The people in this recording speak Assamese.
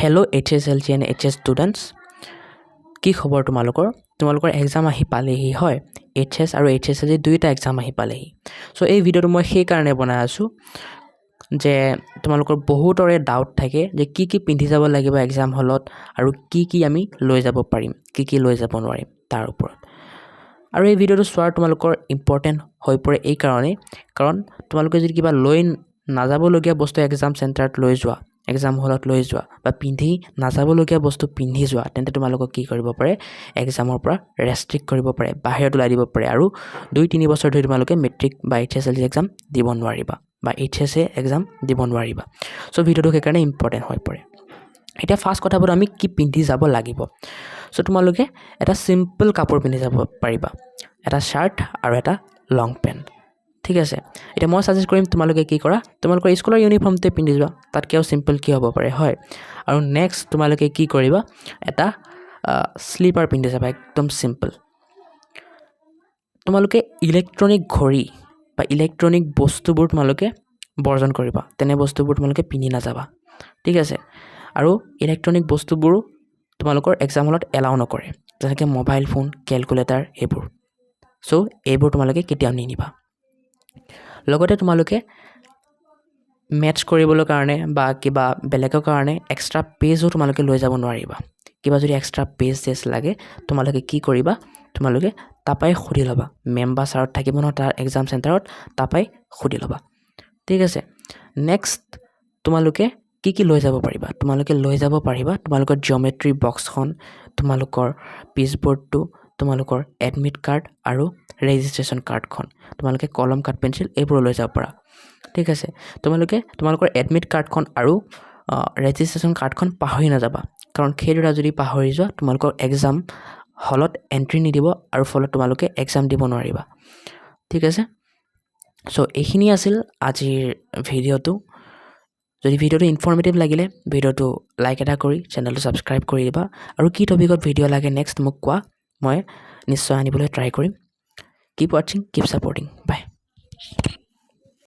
hello' HSLG and HS students কি খবৰ তোমালোকৰ এক্সাম আহি পালেহি হয় HS আৰু HSLG দুইটা এক্সাম আহি পালেহি চ' এই ভিডিঅ'টো মই সেইকাৰণে বনাই আছোঁ যে তোমালোকৰ বহুতৰে ডাউট থাকে যে কি পিন্ধি যাব লাগিব এক্সাম হলত আৰু কি আমি লৈ যাব পাৰিম কি লৈ যাব নোৱাৰিম তাৰ ওপৰত আৰু এই ভিডিঅ'টো চোৱাৰ তোমালোকৰ ইম্পৰ্টেণ্ট হৈ পৰে এই কাৰণেই কাৰণ তোমালোকে যদি কিবা লৈ নাযাবলগীয়া বস্তু এক্সাম চেণ্টাৰত লৈ যোৱা এক্সাম হলত লৈ যোৱা বা পিন্ধি নাযাবলগীয়া বস্তু পিন্ধি যোৱা তেন্তে তোমালোকক কি কৰিব পাৰে এক্সামৰ পৰা ৰেষ্ট্ৰিক্ট কৰিব পাৰে বাহিৰত ওলাই দিব পাৰে আৰু 2-3 বছৰ ধৰি তোমালোকে মেট্ৰিক বা HSLG এক্সাম দিব নোৱাৰিবা বা HSA এক্সাম দিব নোৱাৰিবা চ' ভিডিঅ'টো সেইকাৰণে ইম্পৰ্টেণ্ট হৈ পৰে এতিয়া ফাৰ্ষ্ট কথাবোৰ আমি কি পিন্ধি যাব লাগিব চ' তোমালোকে এটা সিম্পল কাপোৰ পিন্ধি যাব পাৰিবা এটা শাৰ্ট আৰু এটা লং পেণ্ট ঠিক আছে এটা মই সাজেষ্ট কৰিম তোমালোকে কি কৰা তোমালোকৰ স্কুলৰ ইউনিফৰ্মতে পিন্ধি যোৱা তাতকেও সিম্পল কি হ'ব পাৰে হয় আৰু নেক্সট তোমালোকে কি কৰিবা এটা স্লিপাৰ পিন্ধি যাবা একদম সিম্পল তোমালোকে ইলেক্ট্ৰনিক ঘড়ী বা ইলেক্ট্ৰনিক বস্তুবোৰ তোমালোকে বৰ্জন কৰিবা তেনে বস্তুবোৰ তোমালোকে পিন্ধি নাযাবা ঠিক আছে আৰু ইলেক্ট্ৰনিক বস্তুবোৰ তোমালোকৰ এক্সাম হলত এলাউ নকৰে যেনেকৈ মোবাইল ফোন কেলকুলেটাৰ এইবোৰ চ' এইবোৰ তোমালোকে কেতিয়াও নিনিবা লগতে তোমালোকে মেটচ কৰিবলৈ কাৰণে বা কিবা বেলেগৰ কাৰণে এক্সট্ৰা পেজো তোমালোকে লৈ যাব নোৱাৰিবা কিবা যদি এক্সট্ৰা পেজ লাগে তোমালোকে কি কৰিবা তোমালোকে তাপাই খুলি ল'বা মেম বা ছাৰত থাকিব ন তাৰ এক্সাম চেণ্টাৰত তাপাই খুলি ল'বা ঠিক আছে নেক্সট তোমালোকে কি লৈ যাব পাৰিবা তোমালোকে লৈ যাব পাৰিবা তোমালোকৰ জিঅ'মেট্ৰি বক্সখন তোমালোকৰ পিচবৰ্ডটো তোমালোকৰ এডমিট কাৰ্ড আৰু ৰেজিষ্ট্ৰেশ্যন কাৰ্ডখন তোমালোকে কলম কাঠ পেঞ্চিল এইবোৰ লৈ যাব পাৰা ঠিক আছে তোমালোকে তোমালোকৰ এডমিট কাৰ্ডখন আৰু ৰেজিষ্ট্ৰেশ্যন কাৰ্ডখন পাহৰি নাযাবা কাৰণ সেই দুটা যদি পাহৰি যোৱা তোমালোকৰ এক্সাম হলত এণ্ট্ৰি নিদিব আৰু ফলত তোমালোকে এক্সাম দিব নোৱাৰিবা ঠিক আছে চ' এইখিনি আছিল আজিৰ ভিডিঅ'টো যদি ভিডিঅ'টো ইনফৰ্মেটিভ লাগিলে ভিডিঅ'টো লাইক এটা কৰি চেনেলটো ছাবস্ক্ৰাইব কৰি দিবা আৰু কি টপিকত ভিডিঅ' লাগে নেক্সট মোক কোৱা মই নিশ্চয় আনিবলৈ ট্ৰাই কৰিম কিপ ৱাচিং কিপ ছাপৰ্টিং বাই